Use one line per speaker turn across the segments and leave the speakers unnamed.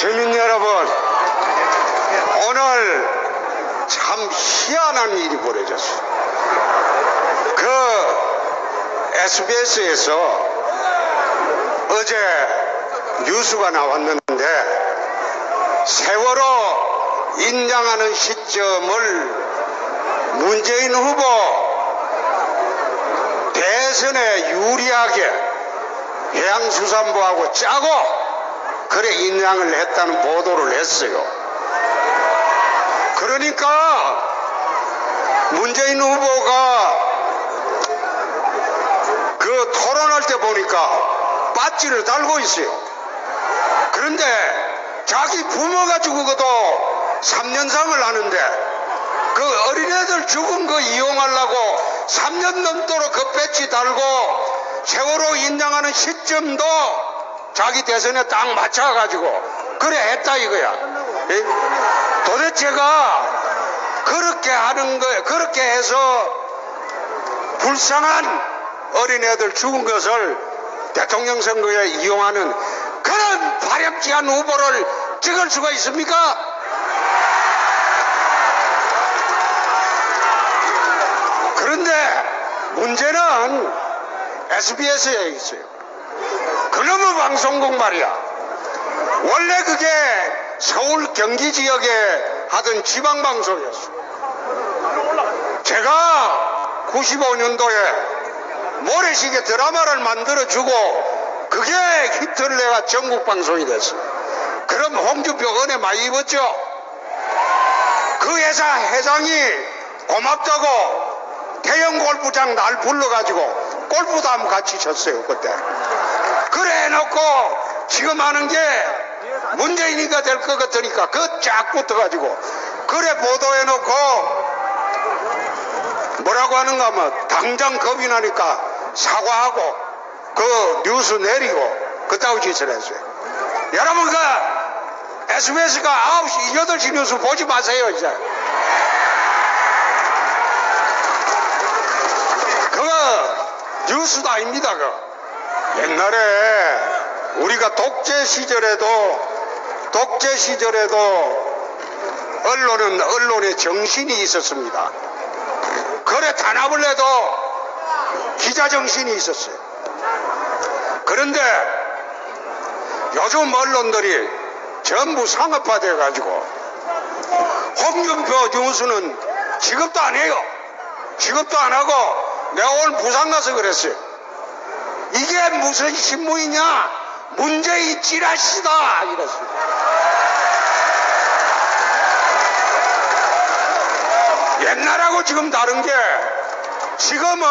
시민 여러분, 오늘 참 희한한 일이 벌어졌어요. SBS에서 어제 뉴스가 나왔는데 세월호 인양하는 시점을 문재인 후보 대선에 유리하게 해양수산부하고 짜고 그래 인양을 했다는 보도를 했어요. 그러니까 문재인 후보가 그 토론할 때 보니까 배지를 달고 있어요. 그런데 자기 부모가 죽어도 3년상을 하는데 그 어린애들 죽은 거 이용하려고 3년 넘도록 그 배지 달고 세월호 인양하는 시점도 자기 대선에 딱 맞춰가지고 그래 했다 이거야. 도대체가 그렇게 하는 거예요. 그렇게 해서 불쌍한 어린애들 죽은 것을 대통령 선거에 이용하는 그런 바람직한 후보를 찍을 수가 있습니까? 그런데 문제는 SBS에 있어요. 그놈의 방송국 말이야. 원래 그게 서울 경기 지역에 하던 지방방송이었어. 제가 95년도에 모래시계 드라마를 만들어주고 그게 히트를 내가 전국방송이 됐어. 그럼 홍준표 은혜 많이 입었죠? 그 회사 회장이 고맙다고 대형 골프장 날 불러가지고 골프도 한번 같이 쳤어요 그때. 그래 해놓고 지금 하는 게 문재인이가 될 것 같으니까 그 쫙 붙어가지고 그래 보도해놓고 뭐라고 하는가 하면 당장 겁이 나니까 사과하고 그 뉴스 내리고 그따위 짓을 했어요. 여러분 그 SBS가 9시 8시 뉴스 보지 마세요 이제. 그거 뉴스도 아닙니다. 옛날에 우리가 독재 시절에도 언론은 언론의 정신이 있었습니다. 그래 단합을 해도 기자 정신이 있었어요. 그런데 요즘 언론들이 전부 상업화돼 가지고 홍준표 뉴스는 취급도 안 해요. 취급도 안 하고 내가 오늘 부산 가서 그랬어요. 이게 무슨 신문이냐? 문재인 찌라시다 이랬어요. 옛날하고 지금 다른 게 지금은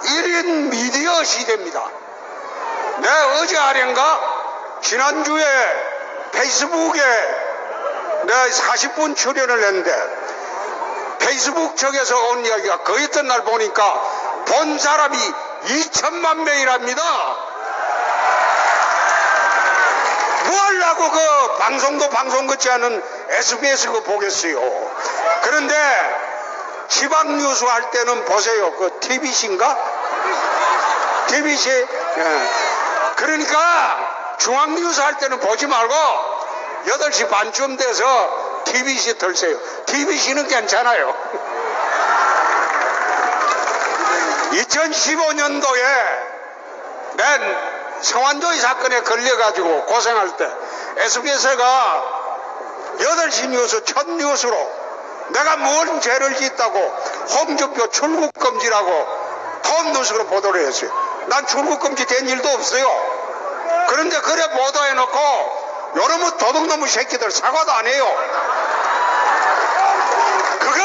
1인 미디어 시대입니다. 내가 어제 아련가 지난주에 페이스북에 내가 40분 출연을 했는데 페이스북 쪽에서 온 이야기가 그 이튿날 보니까 본 사람이 2천만 명이랍니다. 뭐 하려고 그 방송도 방송 같지 않은 SBS 그 보겠어요. 그런데 지방 뉴스 할 때는 보세요. 그 TBC인가? TBC? 예. 그러니까 중앙 뉴스 할 때는 보지 말고 8시 반쯤 돼서 TBC 들세요. TBC는 괜찮아요. 2015년도에 맨 성완조이 사건에 걸려가지고 고생할 때 SBS가 8시 뉴스 첫 뉴스로 내가 뭔 죄를 짓다고 홍준표 출국금지라고 톱 뉴스로 보도를 했어요. 난 출국금지 된 일도 없어요. 그런데 그래 보도해놓고 요놈의 도둑놈의 새끼들 사과도 안 해요. 그거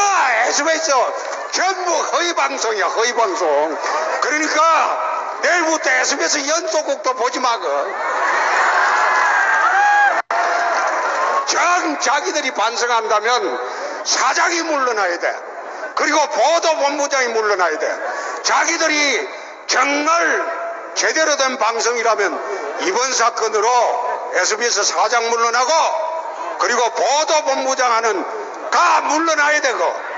SBS 전부 허위방송이야, 허위방송. 그러니까 내일부터 SBS 연속곡도 보지 마고. 정 자기들이 반성한다면 사장이 물러나야 돼. 그리고 보도본부장이 물러나야 돼. 자기들이 정말 제대로 된 방송이라면 이번 사건으로 SBS 사장 물러나고 그리고 보도본부장 하는 다 물러나야 되고.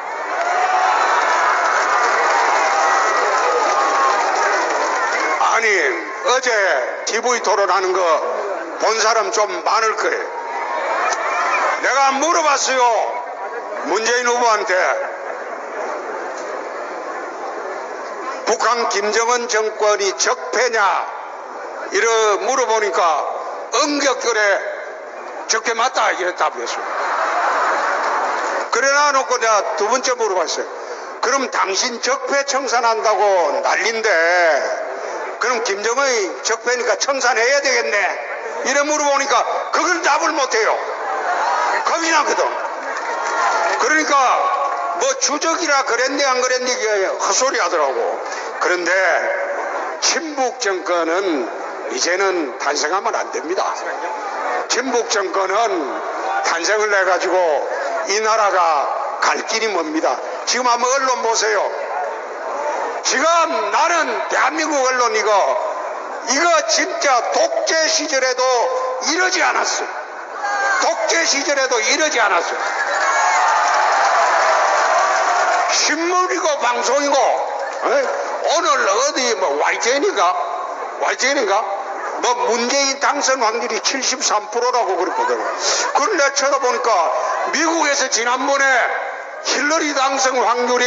아니 어제 TV 토론하는 거 본 사람 좀 많을 거예요. 내가 물어봤어요. 문재인 후보한테. 북한 김정은 정권이 적폐냐 이러 물어보니까 응격결에 적폐 맞다 이래 답했어요. 그래 놔놓고 내가 두 번째 물어봤어요. 그럼 당신 적폐 청산한다고 난린데 그럼 김정은이 적폐니까 청산해야 되겠네 이래 물어보니까 그걸 답을 못해요. 겁이 나거든. 그러니까 뭐 주적이라 그랬네 안 그랬네 이게 헛소리 하더라고. 그런데 친북 정권은 이제는 탄생하면 안 됩니다. 친북 정권은 탄생을 해가지고 이 나라가 갈 길이 멉니다. 지금 한번 언론 보세요. 지금 나는 대한민국 언론 이거 진짜 독재 시절에도 이러지 않았어. 독재 시절에도 이러지 않았어. 신문이고 방송이고 오늘 어디 뭐 YTN인가 뭐 문재인 당선 확률이 73%라고 그랬거든. 그걸 내가 쳐다보니까 미국에서 지난번에 힐러리 당선 확률이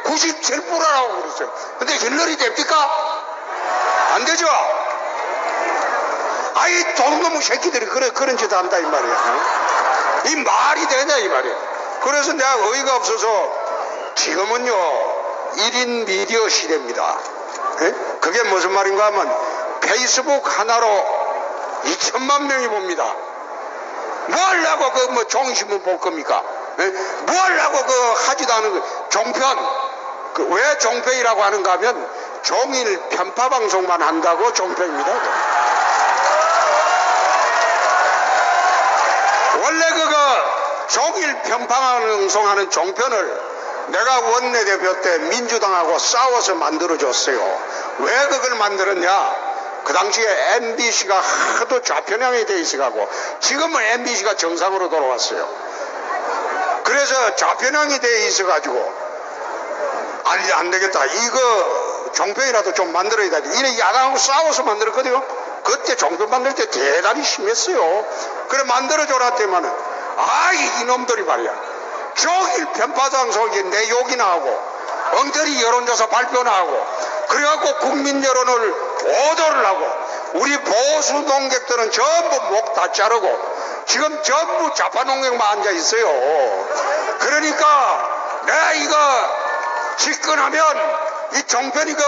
97%라고 그랬어요. 근데 힐러리 됩니까? 안 되죠? 아이 도둑놈의 새끼들이 그런 짓 한다 이 말이야. 이 말이 되냐 이 말이야. 그래서 내가 어이가 없어서 지금은요 1인 미디어 시대입니다. 그게 무슨 말인가 하면 페이스북 하나로 2천만 명이 봅니다. 뭐 하려고 그 뭐 종신문 볼 겁니까? 뭐 하려고 그 하지도 않은 거 종편 왜 종편이라고 하는가 하면 종일 편파 방송만 한다고 종편입니다. 원래 그거 종일 편파 방송하는 종편을 내가 원내대표 때 민주당하고 싸워서 만들어줬어요. 왜 그걸 만들었냐? 그 당시에 MBC가 하도 좌편향이 돼 있어가지고 지금은 MBC가 정상으로 돌아왔어요. 그래서 좌편향이 돼 있어가지고 안 되겠다. 이거 종편이라도 좀 만들어야 돼. 이래 야당하고 싸워서 만들었거든요. 그때 종편 만들 때 대단히 심했어요. 그래 만들어줘라 때만은 이놈들이 말이야. 종일 편파방송에 내 욕이나 하고 엉터리 여론조사 발표나 하고 그래갖고 국민 여론을 오도를 하고 우리 보수 농객들은 전부 목 다 자르고 지금 전부 좌파 농객만 앉아 있어요. 그러니까 내가 이거 집권하면 이 종편 이거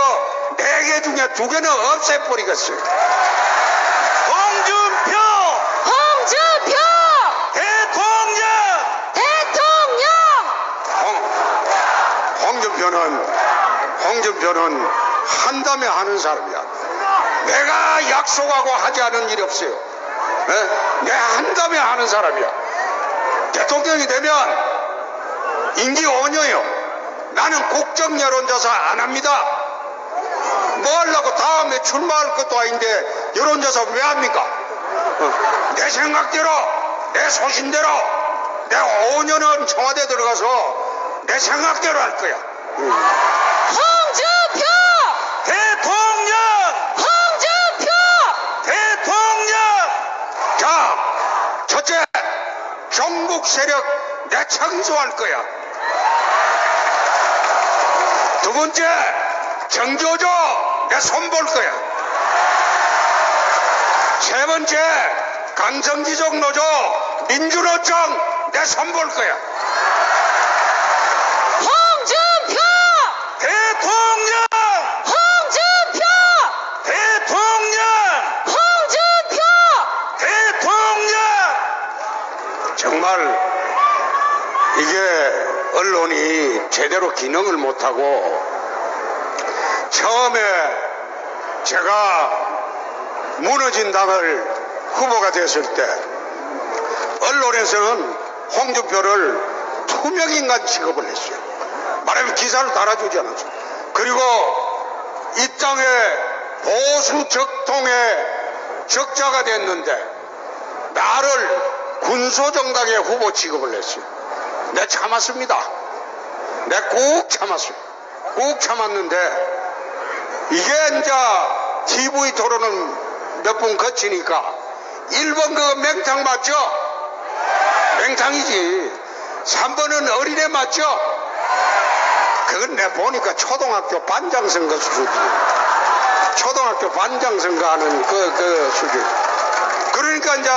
4개 중에 2개는 없애버리겠어요. 홍준표는 한다며 하는 사람이야. 내가 약속하고 하지 않은 일이 없어요. 내가 한다며 하는 사람이야. 대통령이 되면 임기 5년이요. 나는 국정 여론조사 안 합니다. 뭐 하려고 다음에 출마할 것도 아닌데 여론조사 왜 합니까? 내 생각대로 내 소신대로 내가 5년은 청와대 들어가서 내 생각대로 할 거야.
홍준표
대통령!
홍준표
대통령! 자, 첫째, 종북 세력 내 청소할 거야. 두 번째, 정조조 내 손볼 거야. 세 번째, 강성지족 노조 민주노총 내 손볼 거야.
홍준표
대통령!
홍준표
대통령!
홍준표
대통령! 정말 이게 언론이 제대로 기능을 못하고 처음에 제가 무너진 당을 후보가 됐을 때 언론에서는 홍준표를 투명인간 취급을 했어요. 말하면 기사를 달아주지 않았어요. 그리고 이 땅에 보수 적통의 적자가 됐는데 나를 군소정당의 후보 취급을 했어요. 내가 참았습니다. 내가 꾹 참았어요. 꾹 참았는데 이게 이제 TV 토론은 몇 번 거치니까 1번 그거 맹탕 맞죠? 맹탕이지. 3번은 어린애 맞죠? 그건 내가 보니까 초등학교 반장선거 수준이에요. 초등학교 반장선거 하는 그 수준. 그러니까 이제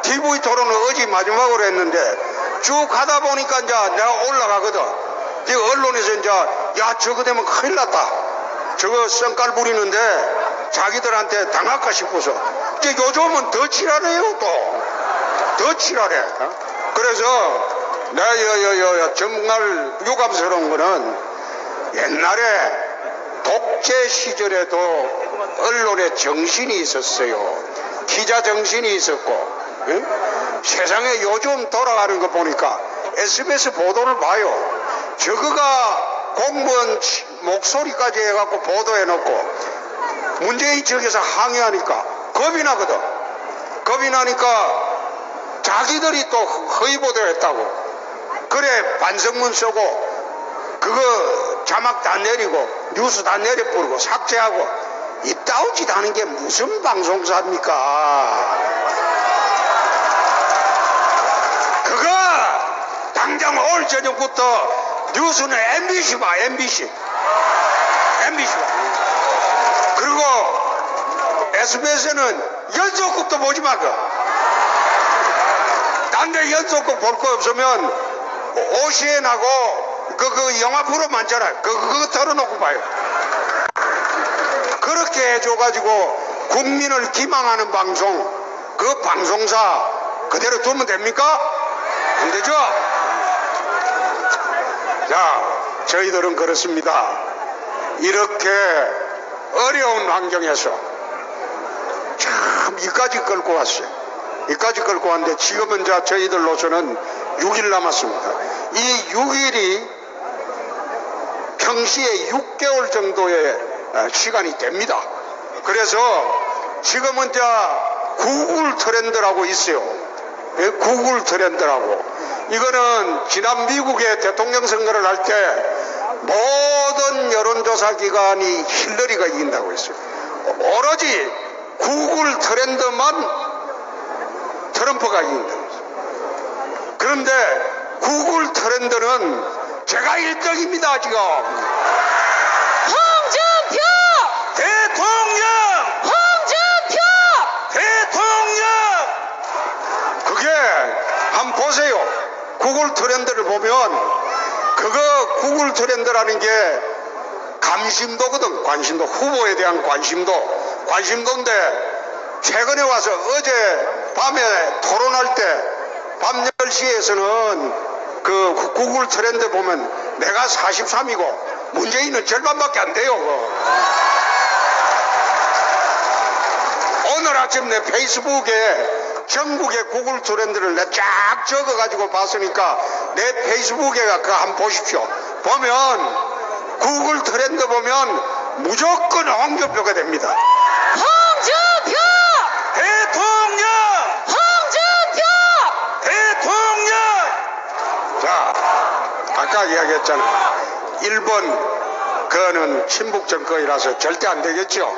TV 토론을 어제 마지막으로 했는데 쭉 하다 보니까 이제 내가 올라가거든. 이 언론에서 이제 야 저거 되면 큰일 났다. 저거 쌩깔 부리는데 자기들한테 당할까 싶어서. 이제 요즘은 더 치랄해요 또. 더 치랄해. 그래서 내가 정말 유감스러운 거는 옛날에 독재 시절에도 언론에 정신이 있었어요. 기자 정신이 있었고. 응? 세상에 요즘 돌아가는 거 보니까 SBS 보도를 봐요. 저거가 공무원 목소리까지 해갖고 보도해놓고 문재인 측에서 항의하니까 겁이 나거든. 겁이 나니까 자기들이 또 허위 보도했다고. 그래 반성문 쓰고 그거 자막 다 내리고 뉴스 다 내려버리고 삭제하고 이따위 짓 하는 게 무슨 방송사입니까? 그거 당장 올 저녁부터 뉴스는 MBC 봐. MBC 봐. 그리고 SBS는 연속극도 보지 마. 딴 데 연속극 볼 거 없으면 OCN하고 그 영화 프로 많잖아. 그거 털어놓고 봐요. 그렇게 해줘가지고 국민을 기망하는 방송, 그 방송사 그대로 두면 됩니까? 안 되죠? 자, 저희들은 그렇습니다. 이렇게 어려운 환경에서 참 이까지 끌고 왔어요. 이까지 끌고 왔는데 지금은 자 저희들로서는 6일 남았습니다. 이 6일이 평시에 6개월 정도의 시간이 됩니다. 그래서 지금은 구글 트렌드라고 있어요. 구글 트렌드라고. 이거는 지난 미국의 대통령 선거를 할 때 모든 여론조사 기관이 힐러리가 이긴다고 했어요. 오로지 구글 트렌드만 트럼프가 이긴다고 했어요. 그런데 구글 트렌드는 제가 1등입니다 지금.
홍준표
대통령.
홍준표
대통령. 그게 한번 보세요. 구글 트렌드를 보면 그거 구글 트렌드라는 게 감심도거든. 관심도. 후보에 대한 관심도인데 최근에 와서 어제 밤에 토론할 때 밤 10시에서는 그 구글 트렌드 보면 내가 43이고 문재인은 절반밖에 안 돼요. 오늘 아침 내 페이스북에 전국의 구글 트렌드를 내가 쫙 적어가지고 봤으니까 내 페이스북에 그거 한번 보십시오. 보면 구글 트렌드 보면 무조건 홍준표가 됩니다.
홍준표
대통령.
홍준표
대통령. 자, 아까 이야기했잖아. 1번 그거는 친북 정권이라서 절대 안 되겠죠.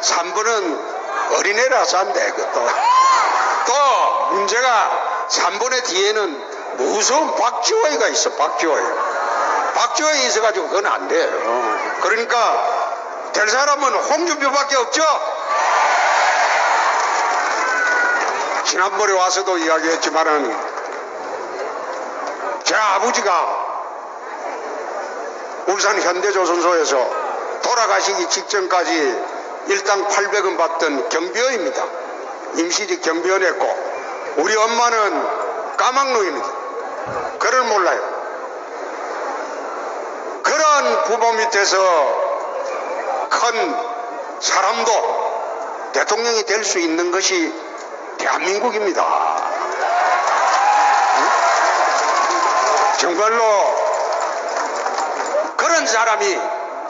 3번은 어린애라서 안 돼. 또 문제가 3번의 뒤에는 무서운 박지원이가 있어. 박지원이 있어가지고 그건 안 돼요. 그러니까 될 사람은 홍준표밖에 없죠. 지난번에 와서도 이야기했지만은 제 아버지가 울산 현대조선소에서 돌아가시기 직전까지 일당 800원 받던 경비원입니다. 임시직 경비원 했고 우리 엄마는 까막루입니다. 그걸 몰라요. 그런 부모 밑에서 큰 사람도 대통령이 될 수 있는 것이 대한민국입니다. 정말로 그런 사람이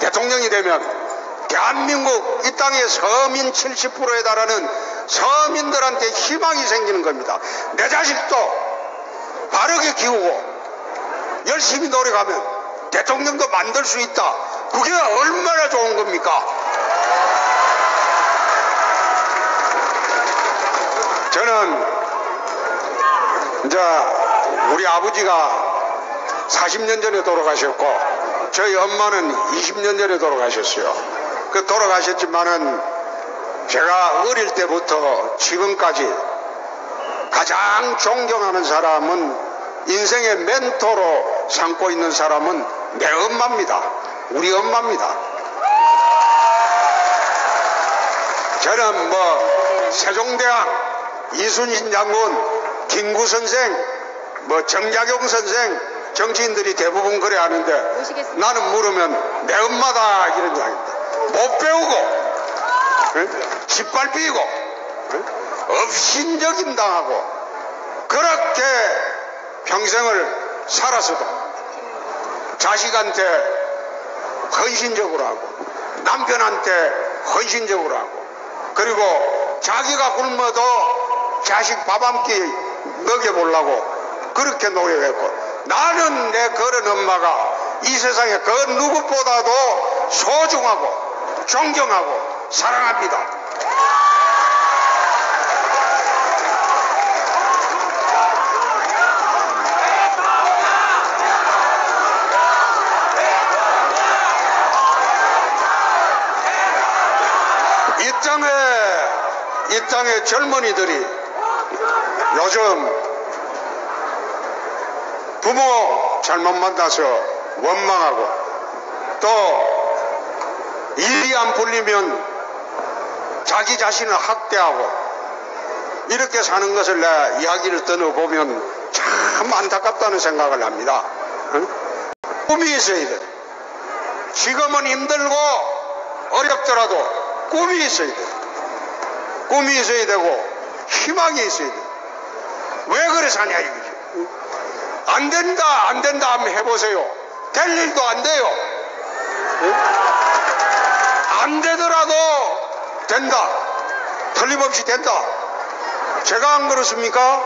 대통령이 되면 대한민국 이 땅의 서민 70%에 달하는 서민들한테 희망이 생기는 겁니다. 내 자식도 바르게 키우고 열심히 노력하면 대통령도 만들 수 있다. 그게 얼마나 좋은 겁니까? 엄마는 이제 우리 아버지가 40년 전에 돌아가셨고 저희 엄마는 20년 전에 돌아가셨어요. 그 돌아가셨지만은 제가 어릴 때부터 지금까지 가장 존경하는 사람은 인생의 멘토로 삼고 있는 사람은 내 엄마입니다. 우리 엄마입니다. 저는 세종대왕, 이순신 장군, 김구 선생, 정약용 선생, 정치인들이 대부분 그래 하는데 나는 물으면 내 엄마다 이런 이야기입니다. 못 배우고 짓밟히고 업신적인 당하고 그렇게 평생을 살아서도 자식한테 헌신적으로 하고 남편한테 헌신적으로 하고 그리고 자기가 굶어도 자식 밥 한 끼 먹여보려고 그렇게 노력했고 나는 내 그런 엄마가 이 세상에 그 누구보다도 소중하고 존경하고 사랑합니다. 이 땅의 젊은이들이 요즘 부모 잘못 만나서 원망하고 또 일이 안 풀리면 자기 자신을 학대하고 이렇게 사는 것을 내 이야기를 들어보면 참 안타깝다는 생각을 합니다. 응? 꿈이 있어야 돼. 지금은 힘들고 어렵더라도 꿈이 있어야 돼. 꿈이 있어야 되고 희망이 있어야 돼. 왜 그래 사냐 이거지. 안 된다 한번 해보세요. 될 일도 안 돼요. 안 되더라도 된다. 틀림없이 된다. 제가 안 그렇습니까?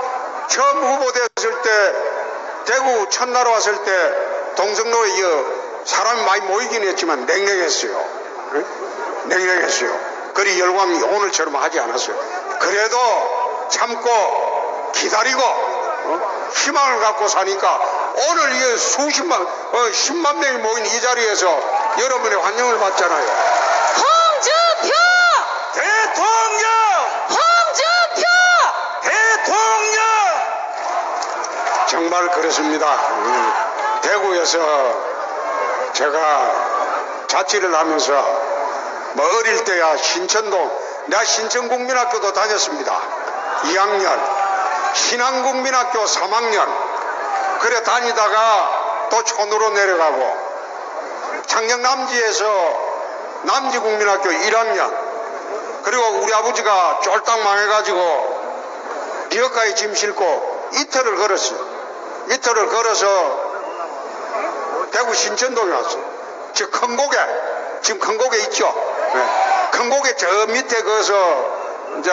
처음 후보됐을 때 대구 첫날 왔을 때 동성로에 사람이 많이 모이긴 했지만 냉랭했어요. 냉랭했어요. 그리 열광이 오늘처럼 하지 않았어요. 그래도 참고 기다리고 희망을 갖고 사니까 오늘 이 수십만 10만 명이 모인 이 자리에서 여러분의 환영을 받잖아요.
홍준표
대통령!
홍준표
대통령! 정말 그렇습니다. 대구에서 제가 자취를 하면서 어릴 때야 내가 신천국민학교도 다녔습니다. 2학년. 신안국민학교 3학년 그래 다니다가 또 촌으로 내려가고 창녕남지에서 남지국민학교 1학년 그리고 우리 아버지가 쫄딱 망해가지고 리어카에 짐 싣고 이틀을 걸었어요. 이틀을 걸어서 대구 신천동에 왔어요. 지금 큰고개 있죠. 네. 큰고개 저 밑에 거서 이제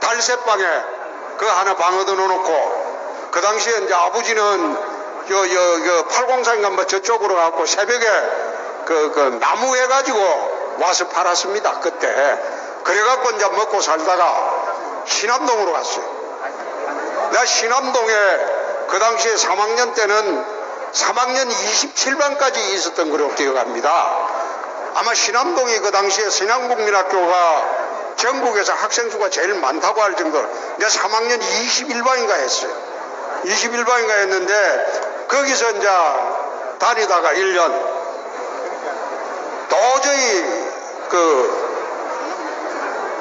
달새방에 그거 하나 방 얻어 놓고 그 당시에 이제 아버지는 803인가 저쪽으로 가고 새벽에 그 나무 해가지고 와서 팔았습니다. 그때 그래갖고 이제 먹고 살다가 신암동으로 갔어요. 내가 신암동에 그 당시에 3학년 때는 3학년 27반까지 있었던 걸로 기억합니다. 아마 신암동이 그 당시에 신안국민학교가 전국에서 학생 수가 제일 많다고 할 정도로 내가 3학년 21반인가 했어요. 21반인가 했는데 거기서 이제 다니다가 1년 도저히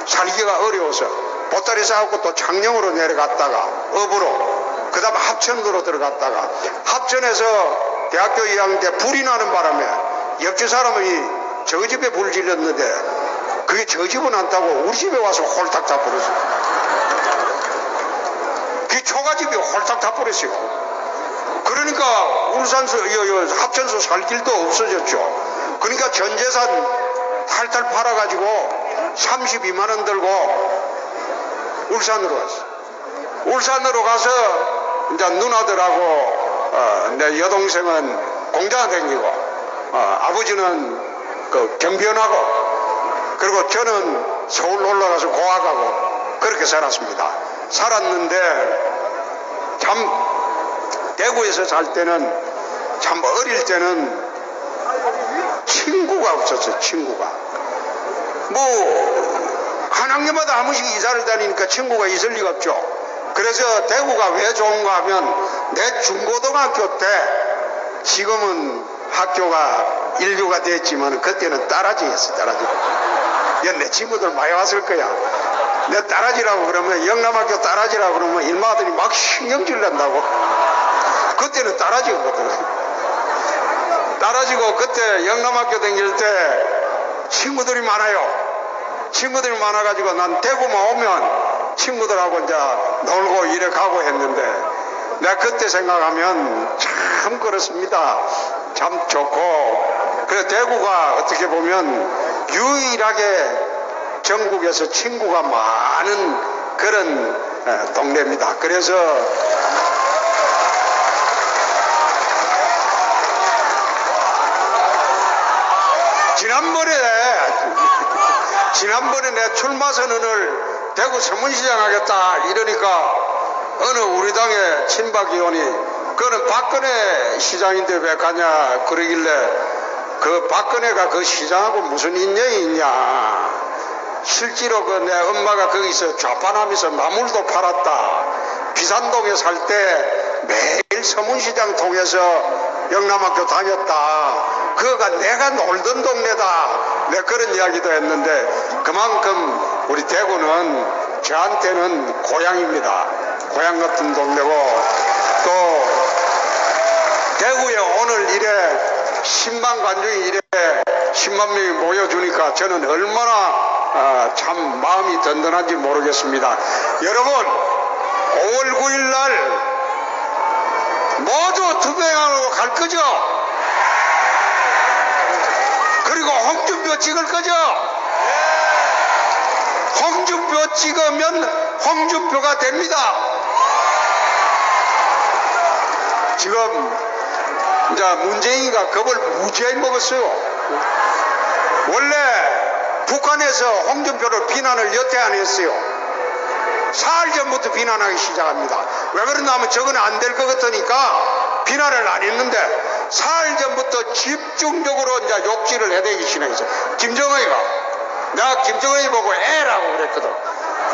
살기가 어려워서 보따리 싸갖고 또 창녕으로 내려갔다가 업으로 그 다음 합천으로 들어갔다가 합천에서 대학교 2학년 때 불이 나는 바람에 옆집 사람이 저 집에 불 질렀는데 그게 저 집은 안 타고 우리 집에 와서 홀딱 다 버렸어요. 그게 초가집이 홀딱 다 버렸어요. 그러니까 울산서 합천서 살 길도 없어졌죠. 그러니까 전 재산 탈탈 팔아가지고 32만원 들고 울산으로 갔어. 울산으로 가서 이제 누나들하고 내 여동생은 공장 다니고 아버지는 그 경비원하고 그리고 저는 서울 올라가서 고학하고 그렇게 살았습니다. 살았는데 참 대구에서 살 때는 참 어릴 때는 친구가 없었어요. 친구가 뭐 한 학년마다 한 번씩 이사를 다니니까 친구가 있을 리가 없죠. 그래서 대구가 왜 좋은가 하면 내 중고등학교 때 지금은 학교가 인류가 됐지만 그때는 따라지였어. 따라지. 내 친구들 많이 왔을 거야. 내 따라지라고 그러면 영남학교 따라지라고 그러면 일마들이 막 신경질 난다고. 그때는 따라지거든. 따라지고 그때 영남학교 다닐 때 친구들이 많아요. 친구들이 많아가지고 난 대구만 오면 친구들하고 이제 놀고 이래 가고 했는데 내가 그때 생각하면 참 그렇습니다. 참 좋고 그래 대구가 어떻게 보면 유일하게 전국에서 친구가 많은 그런 동네입니다. 그래서 지난번에 내 출마 선언을 대구 서문시장 하겠다 이러니까 어느 우리 당의 친박 의원이 그거는 박근혜 시장인데 왜 가냐 그러길래 그 박근혜가 그 시장하고 무슨 인연이 있냐. 실제로 그 내 엄마가 거기서 좌판하면서 나물도 팔았다. 비산동에 살 때 매일 서문시장 통해서 영남학교 다녔다. 그거가 내가 놀던 동네다. 내 그런 이야기도 했는데 그만큼 우리 대구는 저한테는 고향입니다. 고향 같은 동네고 또 대구에 오늘 이래 10만 관중이 이래 10만 명이 모여주니까 저는 얼마나 참 마음이 든든한지 모르겠습니다. 여러분 5월 9일 날 모두 투표장으로 갈 거죠? 그리고 홍준표 찍을 거죠? 홍준표 찍으면 홍준표가 됩니다. 지금 이제 문재인이가 겁을 무지하게 먹었어요. 원래 북한에서 홍준표를 비난을 여태 안 했어요. 사흘 전부터 비난하기 시작합니다. 왜 그러냐 하면 저건 안 될 것 같으니까 비난을 안 했는데 사흘 전부터 집중적으로 이제 욕질을 해대기 시작했어요. 김정은이가 내가 김정은이 보고 애라고 그랬거든.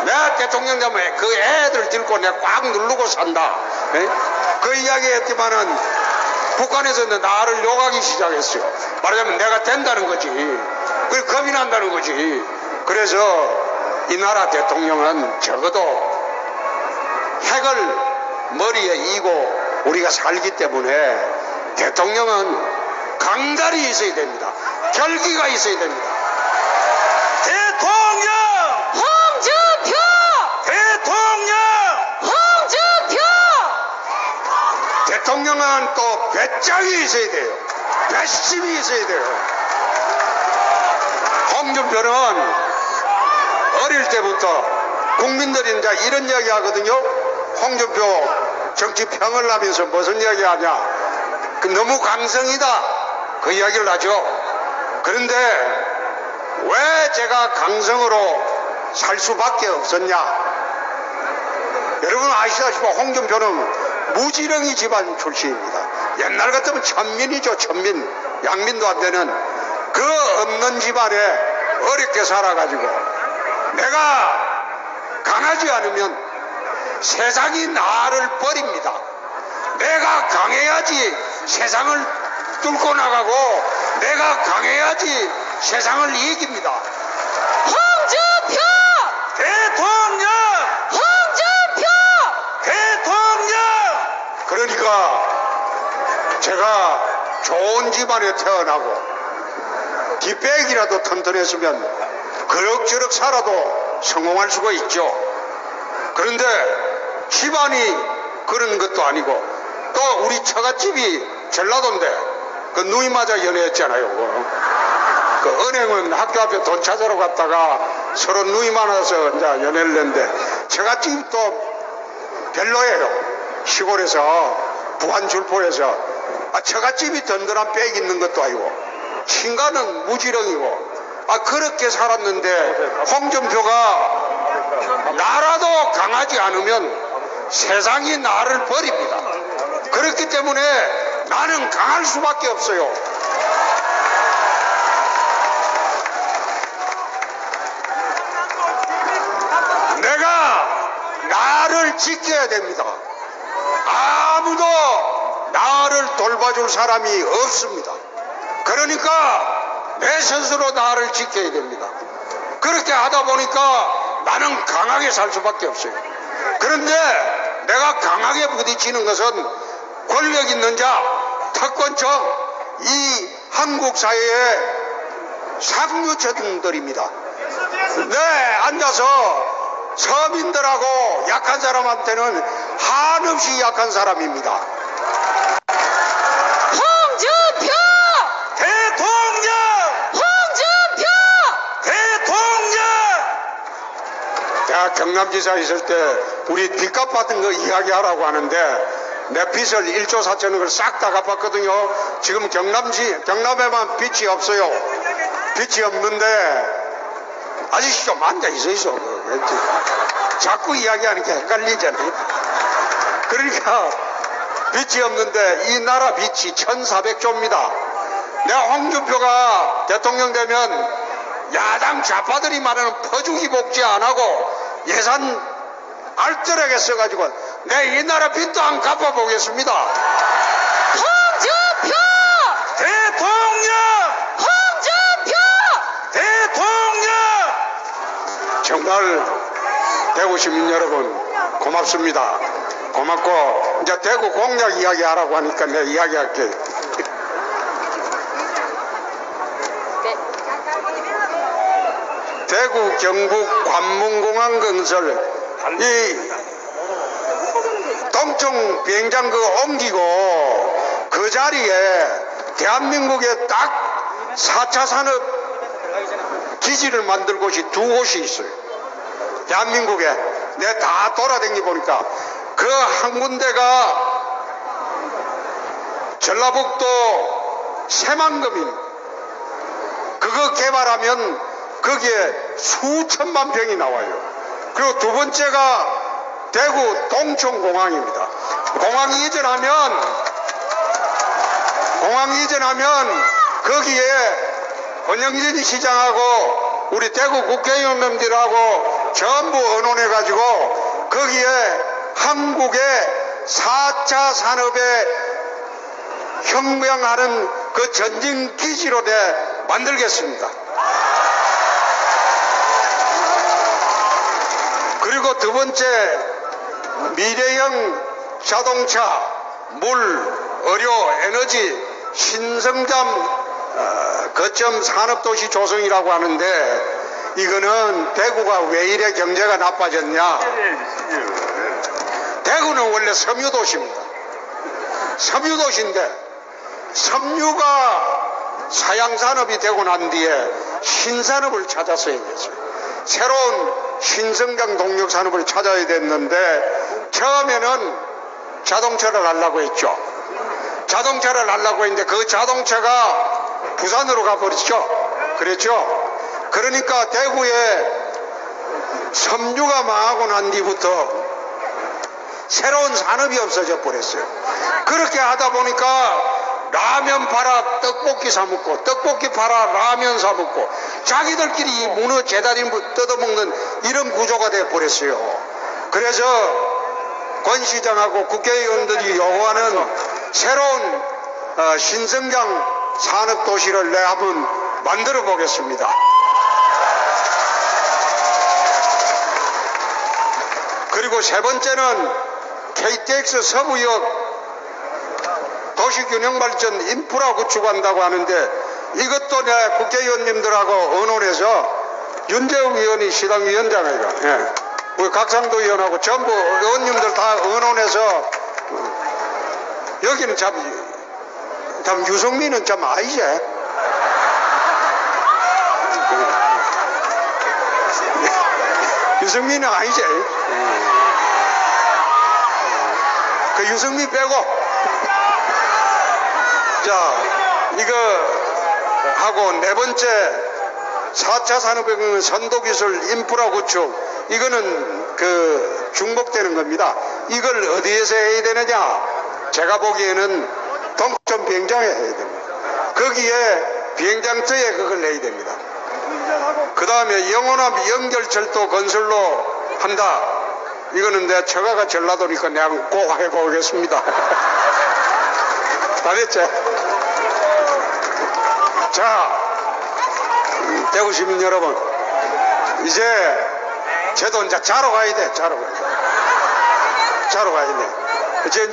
내가 대통령 되면 그 애들 들고 내가 꽉 누르고 산다. 에? 그 이야기 했지만은 북한에서는 나를 욕하기 시작했어요. 말하자면 내가 된다는 거지. 그래 겁이 난다는 거지. 그래서 이 나라 대통령은 적어도 핵을 머리에 이고 우리가 살기 때문에 대통령은 강달이 있어야 됩니다. 결기가 있어야 됩니다. 대통령!
홍준표!
대통령!
홍준표!
대통령은 또 배짱이 있어야 돼요. 배심이 있어야 돼요. 홍준표는 어릴 때부터 국민들이 이제 이런 이야기 하거든요. 홍준표 정치 평을 하면서 무슨 이야기 하냐. 그 너무 강성이다. 그 이야기를 하죠. 그런데 왜 제가 강성으로 살 수밖에 없었냐. 여러분 아시다시피 홍준표는 무지렁이 집안 출신입니다. 옛날 같으면 천민이죠. 천민. 양민도 안 되는 그 없는 집안에 어렵게 살아가지고 내가 강하지 않으면 세상이 나를 버립니다. 내가 강해야지 세상을 뚫고 나가고 내가 강해야지 세상을 이깁니다.
홍준표!
대통령!
홍준표!
대통령! 그러니까 제가 좋은 집안에 태어나고 뒷배기라도 튼튼했으면 그럭저럭 살아도 성공할 수가 있죠. 그런데 집안이 그런 것도 아니고 또 우리 처갓집이 전라도인데 그 누이마저 연애했잖아요. 그 은행은 학교 앞에 돈 찾으러 갔다가 서로 누이 많아서 이제 연애를 했는데 처갓집이 또 별로예요. 시골에서 부안줄포에서 처갓집이 든든한 빽 있는 것도 아니고 친가는 무지렁이고 그렇게 살았는데 홍준표가 나라도 강하지 않으면 세상이 나를 버립니다. 그렇기 때문에 나는 강할 수밖에 없어요. 내가 나를 지켜야 됩니다. 아무도 나를 돌봐줄 사람이 없습니다. 그러니까 내 스스로 나를 지켜야 됩니다. 그렇게 하다 보니까 나는 강하게 살 수밖에 없어요. 그런데 내가 강하게 부딪히는 것은 권력 있는 자, 특권층, 이 한국 사회의 상류층들입니다. 앉아서 서민들하고 약한 사람한테는 한없이 약한 사람입니다.
홍준표!
대통령!
홍준표!
대통령! 내가 경남지사 있을 때 우리 빚값 받은 거 이야기하라고 하는데 내 빚을 1조 4천억을 싹 다 갚았거든요. 지금 경남에만 빚이 없어요. 빚이 없는데 아저씨 좀 앉아있어. 자꾸 이야기하니까 헷갈리잖아요. 그러니까 빚이 없는데 이 나라 빚이 1400조입니다. 내가 홍준표가 대통령 되면 야당 좌파들이 말하는 퍼주기 복지 안 하고 예산 알뜰하게 써가지고 내 이 나라 빚도 안 갚아보겠습니다.
홍준표!
대통령!
홍준표!
대통령! 정말 대구 시민 여러분 고맙습니다. 고맙고 이제 대구 공약 이야기하라고 하니까 내가 이야기할게.
네.
대구 경북 관문공항 건설 이 동청 비행장 옮기고 그 자리에 대한민국에 딱 4차 산업 기지를 만들 곳이 두 곳이 있어요. 대한민국에 내가 다 돌아다니 보니까 그 한 군데가 전라북도 새만금입니다. 그거 개발하면 거기에 수천만 병이 나와요. 그리고 두 번째가 대구 동청공항입니다. 공항이 이전하면 거기에 권영진 시장하고 우리 대구 국회의원님들하고 전부 의논해가지고 거기에 한국의 4차 산업에 혁명하는 그 전진기지로 만들겠습니다. 그리고 두 번째 미래형 자동차, 물, 의료, 에너지, 신성장 거점 산업도시 조성이라고 하는데 이거는 대구가 왜 이래 경제가 나빠졌냐? 대구는 원래 섬유도시입니다. 섬유도시인데 섬유가 사양산업이 되고 난 뒤에 신산업을 찾았어야 됐어요. 새로운 신성장 동력 산업을 찾아야 됐는데 처음에는 자동차를 하려고 했죠. 자동차를 하려고 했는데 그 자동차가 부산으로 가버렸죠. 그랬죠. 그러니까 대구에 섬유가 망하고 난 뒤부터 새로운 산업이 없어져 버렸어요. 그렇게 하다 보니까 라면 팔아 떡볶이 사 먹고 떡볶이 팔아 라면 사 먹고 자기들끼리 문어 재다리 뜯어먹는 이런 구조가 돼 버렸어요. 그래서 권 시장하고 국회의원들이 요구하는 새로운 신성장 산업도시를 내가 한번 만들어 보겠습니다. 그리고 세 번째는 KTX 서부역 도시균형발전 인프라 구축한다고 하는데 이것도 내가 국회의원님들하고 의논해서 윤재욱 의원이 시당위원장이가 우리 각상도 의원하고 전부 의원님들 다 의논해서 여기는 참 유승민은 참 아니지. 유승민은 아니지. 그 유승민 빼고 자 이거 하고 네 번째 4차 산업혁명 선도기술 인프라 구축, 이거는 중복되는 겁니다. 이걸 어디에서 해야 되느냐? 제가 보기에는 동천 비행장에 해야 됩니다. 거기에 비행장터에 그걸 내야 됩니다. 그 다음에 영호남 연결철도 건설로 한다. 이거는 내 처가가 전라도니까 내가 꼭 해보겠습니다. 다 됐죠? 자, 대구 시민 여러분, 이제 저도 이제 자러 가야 돼. 자러 가야 돼. 이제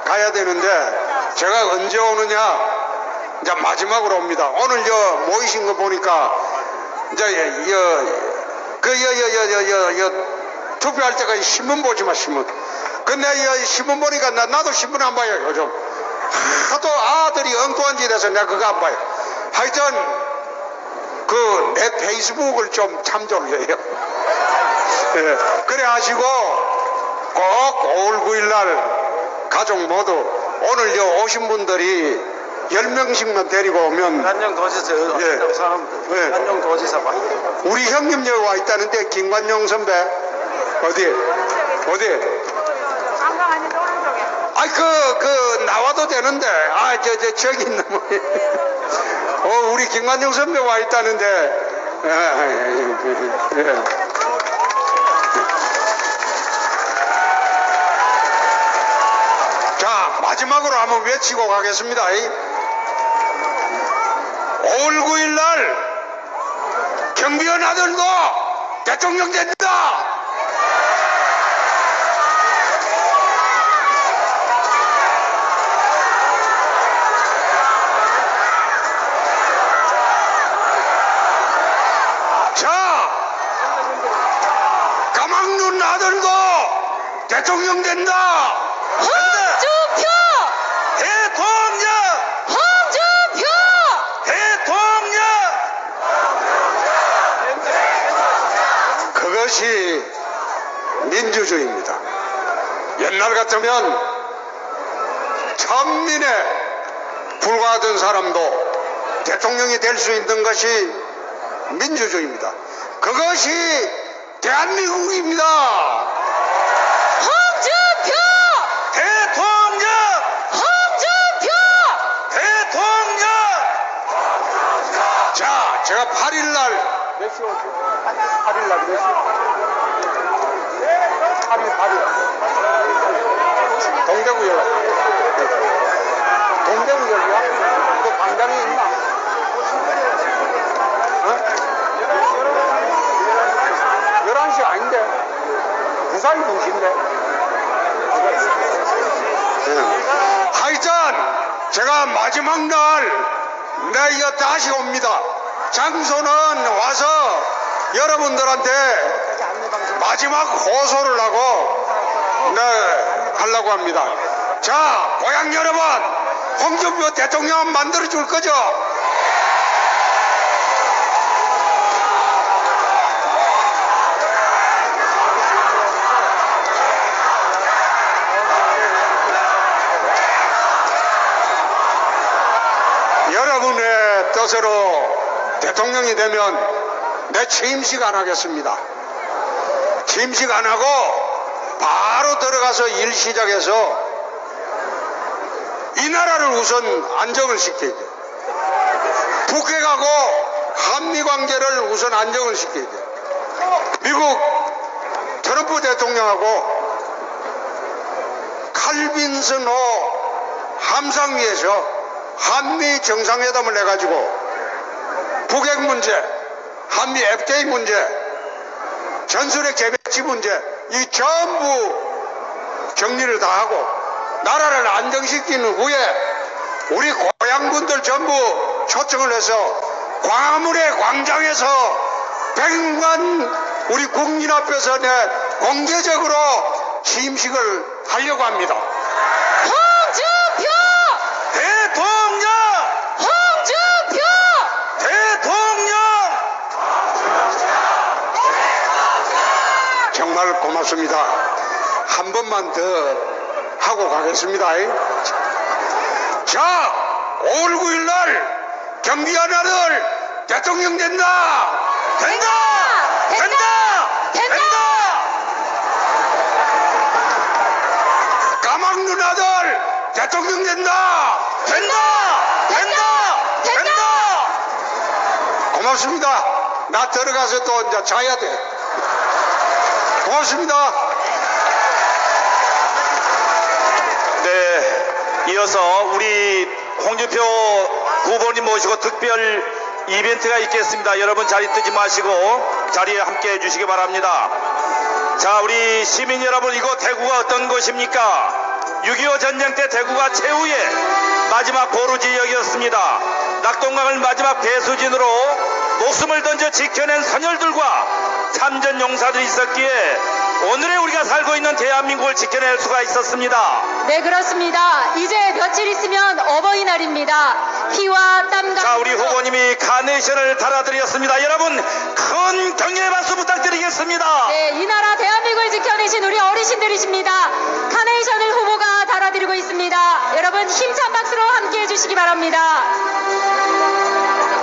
가야 되는데 제가 언제 오느냐? 이제 마지막으로 옵니다. 오늘 모이신 거 보니까 이제 투표할 때가 신문 보지 마, 신문. 근데 신문 보니까 나도 신문 안 봐요, 요즘. 하도 아들이 엉뚱한 짓에서 내가 그거 안 봐요. 하여튼 내 페이스북을 좀 참조를 해요. 예, 그래 하시고 꼭 5월 9일 가족 모두 오늘 오신 분들이 10명씩만 데리고 오면
김관영 도지사
예.
사람
예.
김관영 도지사 봐.
우리 형님 여기 와 있다는데 김관영 선배 어디?
한강 아닌데 오른쪽에.
아이 나와도 되는데 저기 있는 우리 김관영 선배 와 있다는데 자, 마지막으로 한번 외치고 가겠습니다. 5월 9일 날 경비원 아들도 대통령 된다. 자, 까막눈 아들도 대통령 된다.
홍준표!
대통령!
홍준표!
대통령! 그것이 민주주의입니다. 옛날 같으면 천민에 불과하던 사람도 대통령이 될 수 있는 것이 민주주의입니다. 그것이 대한민국입니다.
홍준표!
대통령!
홍준표!
대통령! 자, 제가 8일날
몇 시 오지? 8일날 몇 시? 8일.
동대구역.
동대구역이야? 그 광장에 있나? 11시 아닌데? 부산이 2시인데?
하여튼 제가 마지막 날 내가 다시 옵니다. 장소는 와서 여러분들한테 마지막 호소를 하고 하려고 합니다. 자, 고향 여러분, 홍준표 대통령 만들어 줄 거죠? 여러분의 뜻으로 대통령이 되면 내 취임식 안 하겠습니다. 취임식 안 하고 바로 들어가서 일 시작해서 이 나라를 우선 안정을 시켜야 돼. 북핵하고 한미 관계를 우선 안정을 시켜야 돼. 미국 트럼프 대통령하고 칼빈슨 호 함상위에서 한미 정상회담을 해가지고 북핵 문제, 한미 FTA 문제, 전술핵 재배치 문제, 이 전부 정리를 다 하고 나라를 안정시킨 후에 우리 고향분들 전부 초청을 해서 광화문의 광장에서 100만 우리 국민 앞에서 공개적으로 취임식을 하려고 합니다.
홍준표!
대통령!
홍준표!
대통령! 정말 고맙습니다. 한 번만 더 하고 가겠습니다. 자, 5월 9일 날 경비 하나를 대통령 된다! 된다! 된다! 된다! 까막 누나들 대통령 된다! 된다! 된다! 된다! 고맙습니다. 나 들어가서 또 이제 자야 돼. 고맙습니다.
네, 이어서 우리 홍준표 후보님 모시고 특별 이벤트가 있겠습니다. 여러분 자리 뜨지 마시고 자리에 함께 해주시기 바랍니다. 자, 우리 시민 여러분, 이곳 대구가 어떤 곳입니까? 6.25 전쟁 때 대구가 최후의 마지막 보루 지역이었습니다. 낙동강을 마지막 배수진으로 목숨을 던져 지켜낸 선열들과 참전 용사들이 있었기에 오늘의 우리가 살고 있는 대한민국을 지켜낼 수가 있었습니다.
네, 그렇습니다. 이제 며칠 있으면 어버이날입니다. 피와 땀과
자, 우리 후보님이 카네이션을 달아드렸습니다. 여러분 큰 격려의 박수 부탁드리겠습니다.
네, 이 나라 대한민국을 지켜내신 우리 어르신들이십니다. 카네이션을 후보가 달아드리고 있습니다. 여러분 힘찬 박수로 함께 해주시기 바랍니다.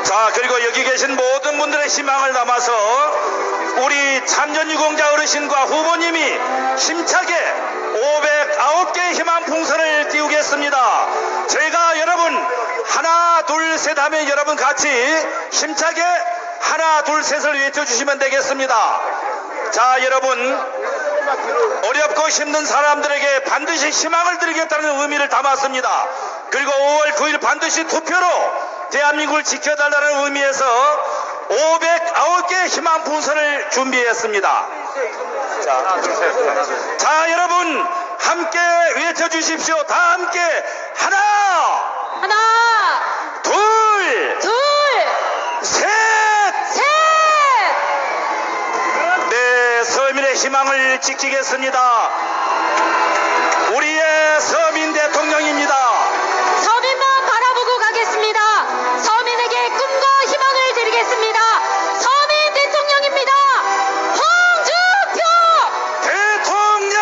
자, 그리고 여기 계신 모든 분들의 희망을 담아서 우리 참전유공자 어르신과 후보님이 힘차게 509개의 희망 풍선을 띄우겠습니다. 제가 여러분 하나 둘 셋 하면 여러분 같이 힘차게 하나 둘 셋을 외쳐주시면 되겠습니다. 자, 여러분 어렵고 힘든 사람들에게 반드시 희망을 드리겠다는 의미를 담았습니다. 그리고 5월 9일 반드시 투표로 대한민국을 지켜달라는 의미에서 509개의 희망 풍선을 준비했습니다. 자, 여러분 함께 외쳐주십시오. 다 함께 하나 둘 셋. 네, 서민의 희망을 지키겠습니다. 우리의 서민 대통령입니다.
서민만 바라보고 가겠습니다. 서민에게 꿈과 희망을 드리겠습니다. 서민 대통령입니다. 홍준표!
대통령!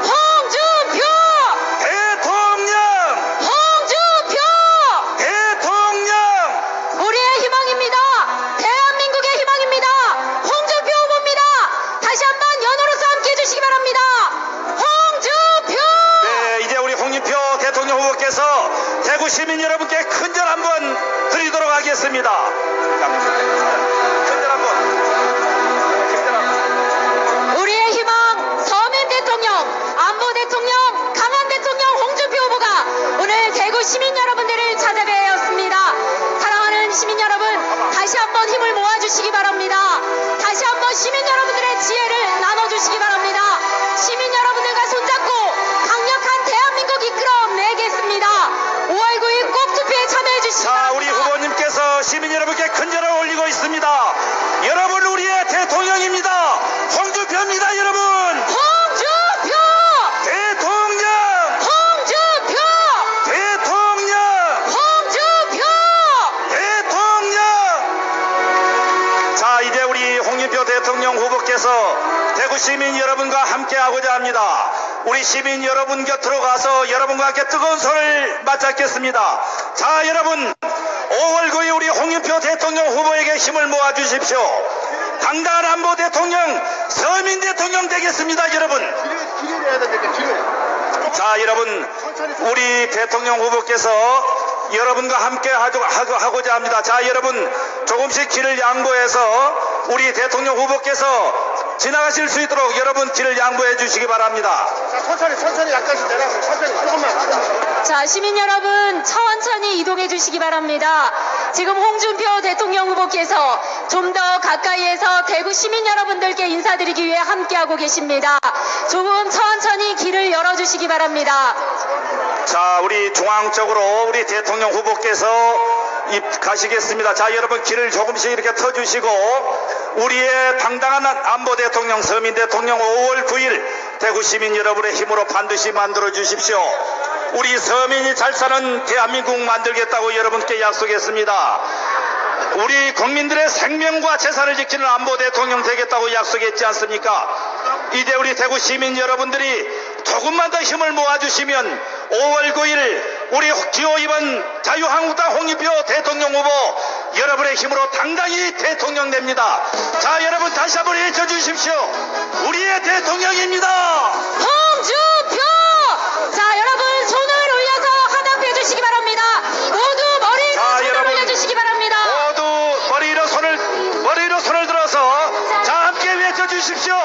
홍준표!
대통령!
홍준표!
대통령!
우리의 희망입니다. 대한민국의 희망입니다. 홍준표 후보입니다. 다시 한번 연호로서 함께 해주시기 바랍니다. 홍준표!
네, 이제 우리 홍준표 대통령 후보께서 대구 시민 여러분께 큰절 한번 드리도록 하겠습니다. 큰절 한번.
우리의 희망 서민 대통령, 안보 대통령, 강한 대통령 홍준표 후보가 오늘 대구 시민 여러분들을 찾아뵈었습니다. 사랑하는 시민 여러분, 다시 한번 힘을 모아주시기 바랍니다. 다시 한번 시민 여러분들의 지혜를 나눠주시기 바랍니다. 시민 여러분들과 손잡고 강력한 대한민국 이끌어내겠습니다. 5월 9일 꼭 투표에 참여해주시기
자,
바랍니다.
우리 후보님께서 시민 여러분께 큰절을 올리고 있습니다. 여러분 우리의 대통령입니다. 홍준표입니다, 여러분.
홍준표!
대통령!
홍준표!
대통령!
홍준표!
대통령! 자, 이제 우리 홍준표 대통령 후보께서 대구 시민 여러분과 함께하고자 합니다. 우리 시민 여러분 곁으로 가서 여러분과 함께 뜨거운 손을 맞잡겠습니다. 자, 여러분 5월 9일 우리 홍준표 대통령 후보에게 힘을 모아주십시오. 당당한 안보 대통령, 서민 대통령 되겠습니다, 여러분.
길을 해야 되니까 길을.
자, 여러분 우리 대통령 후보께서 여러분과 함께 하고자 합니다. 자, 여러분 조금씩 길을 양보해서 우리 대통령 후보께서 지나가실 수 있도록 여러분 길을 양보해 주시기 바랍니다.
자, 천천히 약간씩 내려서 천천히 조금만.
자, 시민 여러분 천천히 이동해 주시기 바랍니다. 지금 홍준표 대통령 후보께서 좀 더 가까이에서 대구 시민 여러분들께 인사드리기 위해 함께하고 계십니다. 조금 천천히 길을 열어주시기 바랍니다.
자, 우리 중앙 쪽으로 우리 대통령 후보께서 가시겠습니다. 자, 여러분 길을 조금씩 이렇게 터주시고 우리의 당당한 안보 대통령, 서민 대통령 5월 9일 대구 시민 여러분의 힘으로 반드시 만들어 주십시오. 우리 서민이 잘 사는 대한민국 만들겠다고 여러분께 약속했습니다. 우리 국민들의 생명과 재산을 지키는 안보 대통령 되겠다고 약속했지 않습니까? 이제 우리 대구 시민 여러분들이 조금만 더 힘을 모아주시면 5월 9일 우리 기호 2번 자유한국당 홍준표 대통령 후보 여러분의 힘으로 당당히 대통령 됩니다. 자, 여러분 다시 한번 외쳐주십시오. 우리의 대통령입니다.
홍준표! 자, 여러분 손을 올려서 화답해 주시기 바랍니다. 모두 머리
자,
손을
여러분,
올려주시기 바랍니다.
모두 머리로 손을 들어서 자, 함께 외쳐주십시오.